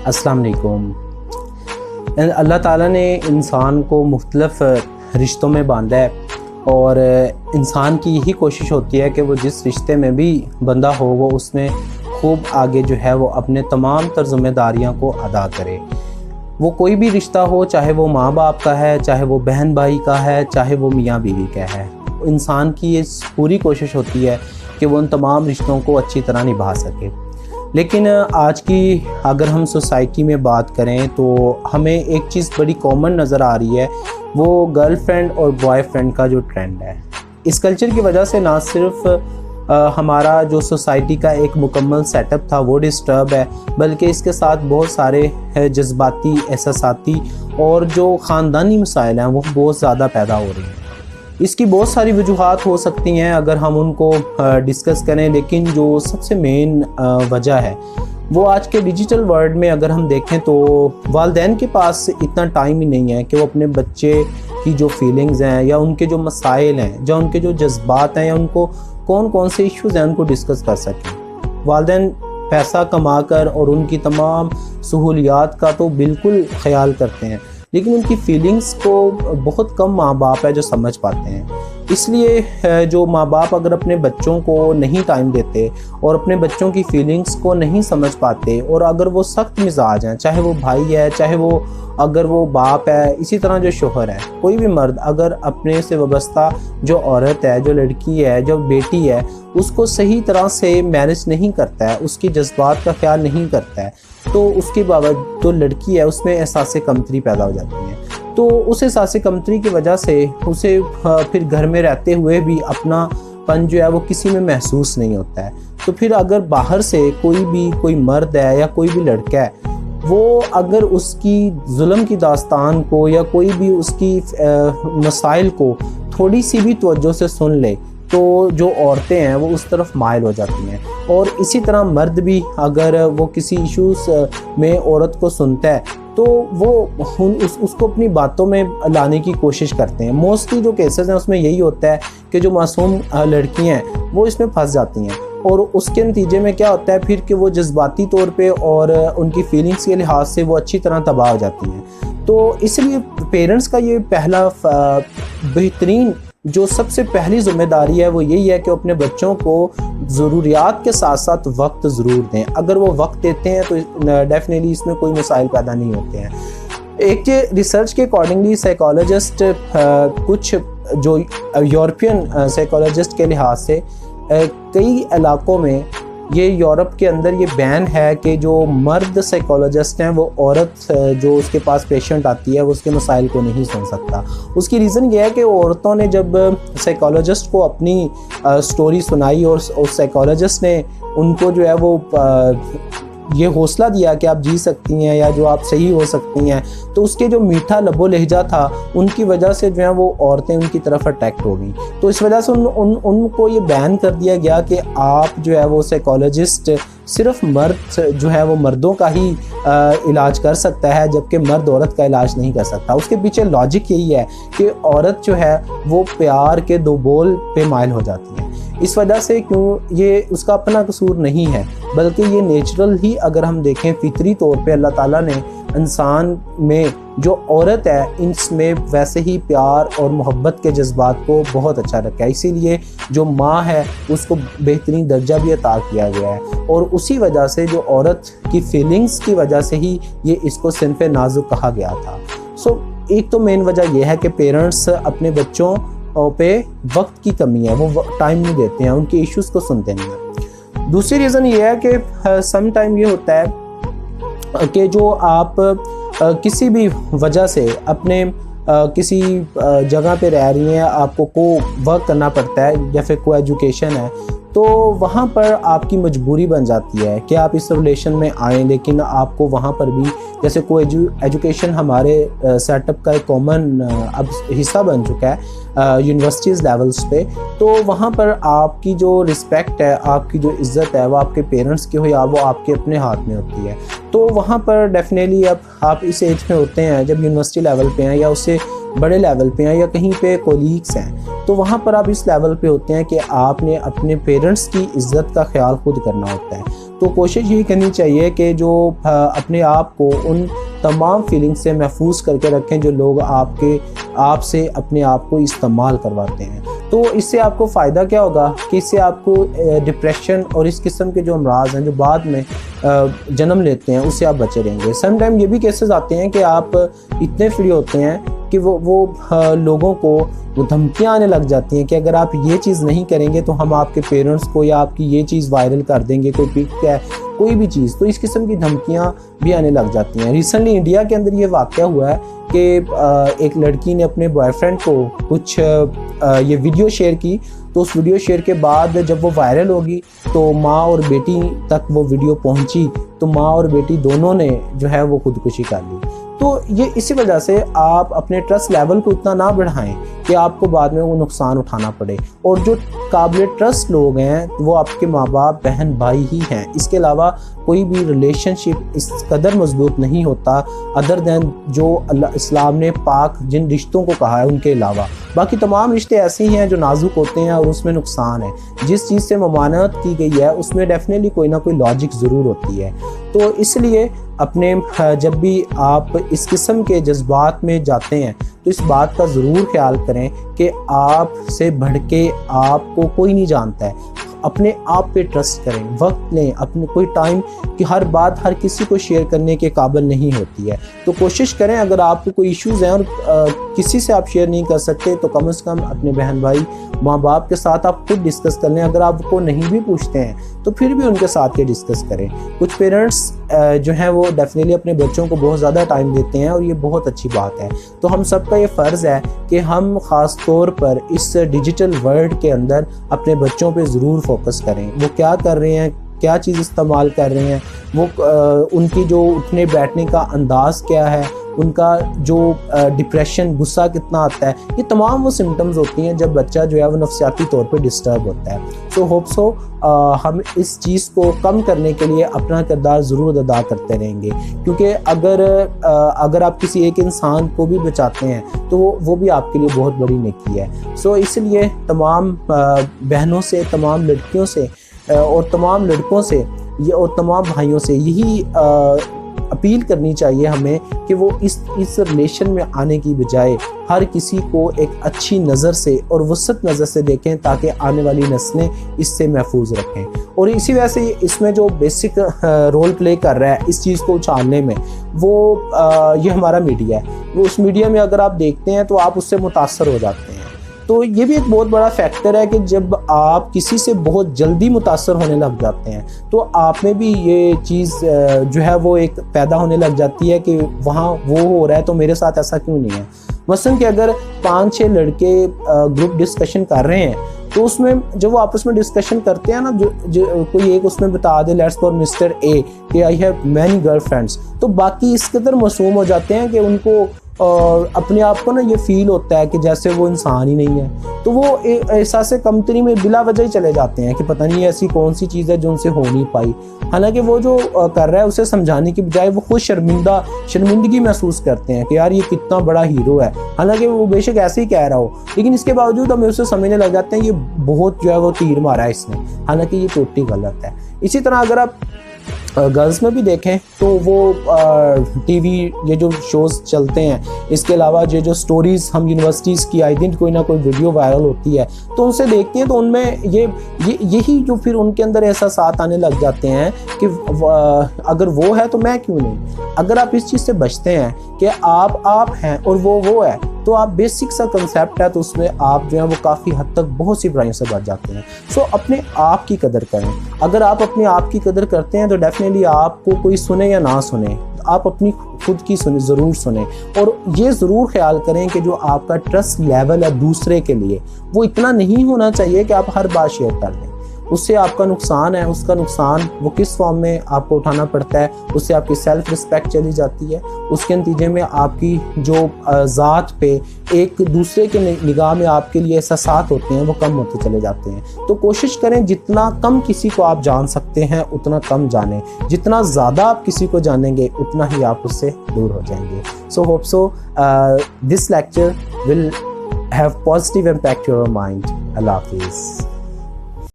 السلام علیکم۔ اللہ تعالیٰ نے انسان کو مختلف رشتوں میں باندھا ہے اور انسان کی یہی کوشش ہوتی ہے کہ وہ جس رشتے میں بھی بندہ ہو وہ اس میں خوب آگے جو ہے وہ اپنے تمام تر ذمہ داریاں کو ادا کرے۔ وہ کوئی بھی رشتہ ہو، چاہے وہ ماں باپ کا ہے، چاہے وہ بہن بھائی کا ہے، چاہے وہ میاں بیوی کا ہے، انسان کی یہ پوری کوشش ہوتی ہے کہ وہ ان تمام رشتوں کو اچھی طرح نبھا سکے۔ لیکن آج کی اگر ہم سوسائٹی میں بات کریں تو ہمیں ایک چیز بڑی کامن نظر آ رہی ہے، وہ گرل فرینڈ اور بوائے فرینڈ کا جو ٹرینڈ ہے۔ اس کلچر کی وجہ سے نہ صرف ہمارا جو سوسائٹی کا ایک مکمل سیٹ اپ تھا وہ ڈسٹرب ہے، بلکہ اس کے ساتھ بہت سارے جذباتی، احساساتی اور جو خاندانی مسائل ہیں وہ بہت زیادہ پیدا ہو رہے ہیں۔ اس کی بہت ساری وجوہات ہو سکتی ہیں اگر ہم ان کو ڈسکس کریں، لیکن جو سب سے مین وجہ ہے وہ آج کے ڈیجیٹل ورلڈ میں اگر ہم دیکھیں تو والدین کے پاس اتنا ٹائم ہی نہیں ہے کہ وہ اپنے بچے کی جو فیلنگز ہیں یا ان کے جو مسائل ہیں یا ان کے جو جذبات ہیں یا ان کو کون سے ایشوز ہیں ان کو ڈسکس کر سکیں۔ والدین پیسہ کما کر اور ان کی تمام سہولیات کا تو بالکل خیال کرتے ہیں، لیکن ان کی فیلنگز کو بہت کم ماں باپ ہے جو سمجھ پاتے ہیں۔ اس لیے جو ماں باپ اگر اپنے بچوں کو نہیں ٹائم دیتے اور اپنے بچوں کی فیلنگز کو نہیں سمجھ پاتے، اور اگر وہ سخت مزاج ہیں، چاہے وہ بھائی ہے، چاہے وہ اگر وہ باپ ہے، اسی طرح جو شوہر ہے، کوئی بھی مرد اگر اپنے سے وابستہ جو عورت ہے، جو لڑکی ہے، جو بیٹی ہے، اس کو صحیح طرح سے مینج نہیں کرتا ہے، اس کی جذبات کا خیال نہیں کرتا ہے، تو اس کے باوجود جو لڑکی ہے اس میں احساس کمتری پیدا ہو جاتی ہے۔ تو اس احساس کمتری کی وجہ سے اسے پھر گھر میں رہتے ہوئے بھی اپنا پن جو ہے وہ کسی میں محسوس نہیں ہوتا ہے۔ تو پھر اگر باہر سے کوئی مرد ہے یا کوئی بھی لڑکا ہے، وہ اگر اس کی ظلم کی داستان کو یا کوئی بھی اس کی مسائل کو تھوڑی سی بھی توجہ سے سن لے تو جو عورتیں ہیں وہ اس طرف مائل ہو جاتی ہیں، اور اسی طرح مرد بھی اگر وہ کسی ایشوز میں عورت کو سنتا ہے تو وہ اس کو اپنی باتوں میں لانے کی کوشش کرتے ہیں۔ موسٹلی جو کیسز ہیں اس میں یہی ہوتا ہے کہ جو معصوم لڑکیاں ہیں وہ اس میں پھنس جاتی ہیں، اور اس کے نتیجے میں کیا ہوتا ہے پھر کہ وہ جذباتی طور پہ اور ان کی فیلنگز کے لحاظ سے وہ اچھی طرح تباہ ہو جاتی ہیں۔ تو اس لیے پیرنٹس کا یہ پہلا بہترین جو سب سے پہلی ذمہ داری ہے وہ یہی ہے کہ وہ اپنے بچوں کو ضروریات کے ساتھ ساتھ وقت ضرور دیں۔ اگر وہ وقت دیتے ہیں تو ڈیفینیٹلی اس میں کوئی مسائل پیدا نہیں ہوتے ہیں۔ ایک ریسرچ کے اکارڈنگلی سائیکالوجسٹ کچھ جو یورپین سائیکالوجسٹ کے لحاظ سے کئی علاقوں میں یہ یورپ کے اندر یہ بین ہے کہ جو مرد سائیکالوجسٹ ہیں وہ عورت جو اس کے پاس پیشنٹ آتی ہے وہ اس کے مسائل کو نہیں سن سکتا۔ اس کی ریزن یہ ہے کہ عورتوں نے جب سائیکالوجسٹ کو اپنی سٹوری سنائی اور اس سائیکالوجسٹ نے ان کو جو ہے وہ یہ حوصلہ دیا کہ آپ جی سکتی ہیں یا جو آپ صحیح ہو سکتی ہیں، تو اس کے جو میٹھا لب و لہجہ تھا ان کی وجہ سے جو ہے وہ عورتیں ان کی طرف اٹریکٹ ہو گئیں۔ تو اس وجہ سے ان کو یہ بین کر دیا گیا کہ آپ جو ہے وہ سائیکالوجسٹ صرف مرد جو ہے وہ مردوں کا ہی علاج کر سکتا ہے، جبکہ مرد عورت کا علاج نہیں کر سکتا۔ اس کے پیچھے لاجک یہی ہے کہ عورت جو ہے وہ پیار کے دو بول پہ مائل ہو جاتی ہے۔ اس وجہ سے یہ اس کا اپنا قصور نہیں ہے، بلکہ یہ نیچرل ہی اگر ہم دیکھیں فطری طور پہ اللہ تعالیٰ نے انسان میں جو عورت ہے اس میں ویسے ہی پیار اور محبت کے جذبات کو بہت اچھا رکھا ہے، اسی لیے جو ماں ہے اس کو بہترین درجہ بھی عطا کیا گیا ہے، اور اسی وجہ سے جو عورت کی فیلنگز کی وجہ سے ہی یہ اس کو صنف نازک کہا گیا تھا۔ ایک تو مین وجہ یہ ہے کہ پیرنٹس اپنے بچوں پہ وقت کی کمی ہے، وہ ٹائم نہیں دیتے ہیں، ان کے ایشوز کو سنتے نہیں ہیں۔ دوسری ریزن یہ ہے کہ سم ٹائم یہ ہوتا ہے کہ جو آپ کسی بھی وجہ سے اپنے کسی جگہ پہ رہ رہی ہیں، آپ کو ورک کرنا پڑتا ہے یا پھر کو ایجوکیشن ہے، تو وہاں پر آپ کی مجبوری بن جاتی ہے کہ آپ اس ریلیشن میں آئیں، لیکن آپ کو وہاں پر بھی جیسے کو ایجوکیشن ہمارے سیٹ اپ کا ایک کامن اب حصہ بن چکا ہے یونیورسٹیز لیولز پہ، تو وہاں پر آپ کی جو رسپیکٹ ہے، آپ کی جو عزت ہے وہ آپ کے پیرنٹس کی ہو یا وہ آپ کے اپنے ہاتھ میں ہوتی ہے۔ تو وہاں پر ڈیفینیٹلی اب آپ اس ایج میں ہوتے ہیں جب یونیورسٹی لیول پہ ہیں یا اس سے بڑے لیول پہ ہیں یا کہیں پہ کولیگس ہیں، تو وہاں پر آپ اس لیول پہ ہوتے ہیں کہ آپ نے اپنے پیرنٹس کی عزت کا خیال خود کرنا ہوتا ہے۔ تو کوشش یہی کرنی چاہیے کہ جو اپنے آپ کو ان تمام فیلنگ سے محفوظ کر کے رکھیں جو لوگ آپ سے اپنے آپ کو استعمال کرواتے ہیں. تو اس سے آپ کو فائدہ کیا ہوگا کہ اس سے آپ کو ڈپریشن اور اس قسم کے جو امراض ہیں جو بعد میں جنم لیتے ہیں اس سے آپ بچے رہیں گے. سم ٹائم یہ بھی کیسز آتے ہیں کہ آپ اتنے فری ہوتے ہیں کہ وہ لوگوں کو وہ دھمکیاں آنے لگ جاتی ہیں کہ اگر آپ یہ چیز نہیں کریں گے تو ہم آپ کے پیرنٹس کو یا آپ کی یہ چیز وائرل کر دیں گے, کوئی پک ہے کوئی بھی چیز. تو اس قسم کی دھمکیاں بھی آنے لگ جاتی ہیں. ریسنٹلی انڈیا کے اندر یہ واقعہ ہوا ہے کہ ایک لڑکی نے اپنے بوائے فرینڈ کو کچھ یہ ویڈیو شیئر کی, تو اس ویڈیو شیئر کے بعد جب وہ وائرل ہوگی تو ماں اور بیٹی تک وہ ویڈیو پہنچی, تو ماں اور بیٹی دونوں نے جو ہے وہ خودکشی کر لی. تو یہ اسی وجہ سے آپ اپنے ٹرسٹ لیول کو اتنا نہ بڑھائیں کہ آپ کو بعد میں وہ نقصان اٹھانا پڑے. اور جو قابل ٹرسٹ لوگ ہیں وہ آپ کے ماں باپ بہن بھائی ہی ہیں. اس کے علاوہ کوئی بھی ریلیشن شپ اس قدر مضبوط نہیں ہوتا ادر دین جو اللہ اسلام نے پاک جن رشتوں کو کہا ہے ان کے علاوہ. باقی تمام رشتے ایسے ہی ہیں جو نازک ہوتے ہیں اور اس میں نقصان ہے. جس چیز سے ممانعت کی گئی ہے اس میں ڈیفینیٹلی کوئی نہ کوئی لاجک ضرور ہوتی ہے. تو اس لیے اپنے جب بھی آپ اس قسم کے جذبات میں جاتے ہیں تو اس بات کا ضرور خیال کریں کہ آپ سے بڑھ کے آپ کو کوئی نہیں جانتا ہے. اپنے آپ پہ ٹرسٹ کریں, وقت لیں. اپنے کوئی ٹائم کہ ہر بات ہر کسی کو شیئر کرنے کے قابل نہیں ہوتی ہے. تو کوشش کریں اگر آپ کو کوئی ایشوز ہیں اور کسی سے آپ شیئر نہیں کر سکتے تو کم از کم اپنے بہن بھائی ماں باپ کے ساتھ آپ خود ڈسکس کر لیں. اگر آپ کو نہیں بھی پوچھتے ہیں تو پھر بھی ان کے ساتھ یہ ڈسکس کریں. کچھ پیرنٹس جو ہیں وہ ڈیفینیٹلی اپنے بچوں کو بہت زیادہ ٹائم دیتے ہیں اور یہ بہت اچھی بات ہے. تو ہم سب کا یہ فرض ہے کہ ہم خاص طور پر اس ڈیجیٹل ورلڈ کے اندر اپنے بچوں پہ ضرور فوکس کریں. وہ کیا کر رہے ہیں, کیا چیز استعمال کر رہے ہیں, وہ ان کی جو اٹھنے بیٹھنے کا انداز کیا ہے, ان کا جو ڈپریشن غصہ کتنا آتا ہے, یہ تمام وہ سمٹمز ہوتی ہیں جب بچہ جو ہے وہ نفسیاتی طور پہ ڈسٹرب ہوتا ہے. سو ہوپ سو ہم اس چیز کو کم کرنے کے لیے اپنا کردار ضرور ادا کرتے رہیں گے, کیونکہ اگر آپ کسی ایک انسان کو بھی بچاتے ہیں تو وہ بھی آپ کے لیے بہت بڑی نیکی ہے. سو اس لیے تمام بہنوں سے, تمام لڑکیوں سے اور تمام لڑکوں سے اور تمام بھائیوں سے یہی اپیل کرنی چاہیے ہمیں کہ وہ اس ریلیشن میں آنے کی بجائے ہر کسی کو ایک اچھی نظر سے اور وسعت نظر سے دیکھیں تاکہ آنے والی نسلیں اس سے محفوظ رکھیں. اور اسی وجہ سے اس میں جو بیسک رول پلے کر رہا ہے اس چیز کو اچھالنے میں وہ یہ ہمارا میڈیا ہے. وہ اس میڈیا میں اگر آپ دیکھتے ہیں تو آپ اس سے متاثر ہو جاتے ہیں. تو یہ بھی ایک بہت بڑا فیکٹر ہے کہ جب آپ کسی سے بہت جلدی متاثر ہونے لگ جاتے ہیں تو آپ میں بھی یہ چیز جو ہے وہ ایک پیدا ہونے لگ جاتی ہے کہ وہاں وہ ہو رہا ہے تو میرے ساتھ ایسا کیوں نہیں ہے. مثلا کہ اگر 5-6 لڑکے گروپ ڈسکشن کر رہے ہیں تو اس میں جب وہ آپس میں ڈسکشن کرتے ہیں نا, جو کوئی ایک اس میں بتا دے لیٹس فار مسٹر اے کہ I have many girl friends, تو باقی اس قدر معصوم ہو جاتے ہیں کہ ان کو اپنے آپ کو نا یہ فیل ہوتا ہے کہ جیسے وہ انسان ہی نہیں ہے. تو وہ احساس کمتری میں بلا وجہ ہی چلے جاتے ہیں کہ پتہ نہیں ایسی کون سی چیز ہے جو ان سے ہو نہیں پائی. حالانکہ وہ جو کر رہا ہے اسے سمجھانے کی بجائے وہ خود شرمندگی محسوس کرتے ہیں کہ یار یہ کتنا بڑا ہیرو ہے, حالانکہ وہ بے شک ایسے ہی کہہ رہا ہو, لیکن اس کے باوجود ہمیں اسے سمجھنے لگ جاتے ہیں یہ بہت جو ہے وہ تیر مارا ہے اس نے, حالانکہ یہ ٹوٹلی غلط ہے. اسی طرح اگر آپ گرلز میں بھی دیکھیں تو وہ ٹی وی یہ جو شوز چلتے ہیں, اس کے علاوہ یہ جو سٹوریز ہم یونیورسٹیز کی آئے دن کوئی نہ کوئی ویڈیو وائرل ہوتی ہے تو ان سے دیکھتے ہیں تو ان میں یہی جو پھر ان کے اندر احساسات آنے لگ جاتے ہیں کہ اگر وہ ہے تو میں کیوں نہیں. اگر آپ اس چیز سے بچتے ہیں کہ آپ ہیں اور وہ ہے تو آپ بیسک سا کنسیپٹ ہے تو اس میں آپ جو ہیں وہ کافی حد تک بہت سی برائیوں سے بچ جاتے ہیں. سو اپنے آپ کی قدر کریں. اگر آپ اپنے آپ کی قدر کرتے ہیں تو ڈیفینیٹلی آپ کو کوئی سنے یا نہ سنے آپ اپنی خود کی ضرور سنیں, اور یہ ضرور خیال کریں کہ جو آپ کا ٹرسٹ لیول ہے دوسرے کے لیے وہ اتنا نہیں ہونا چاہیے کہ آپ ہر بات شیئر کر دیں. اس سے آپ کا نقصان ہے, اس کا نقصان وہ کس فارم میں آپ کو اٹھانا پڑتا ہے, اس سے آپ کی سیلف رسپیکٹ چلی جاتی ہے, اس کے نتیجے میں آپ کی جو ذات پہ ایک دوسرے کے نگاہ میں آپ کے لیے احساسات ہوتے ہیں وہ کم ہوتے چلے جاتے ہیں. تو کوشش کریں جتنا کم کسی کو آپ جان سکتے ہیں اتنا کم جانیں, جتنا زیادہ آپ کسی کو جانیں گے اتنا ہی آپ اس سے دور ہو جائیں گے. So hope so this lecture will have positive impact on your mind. Allah Hafiz.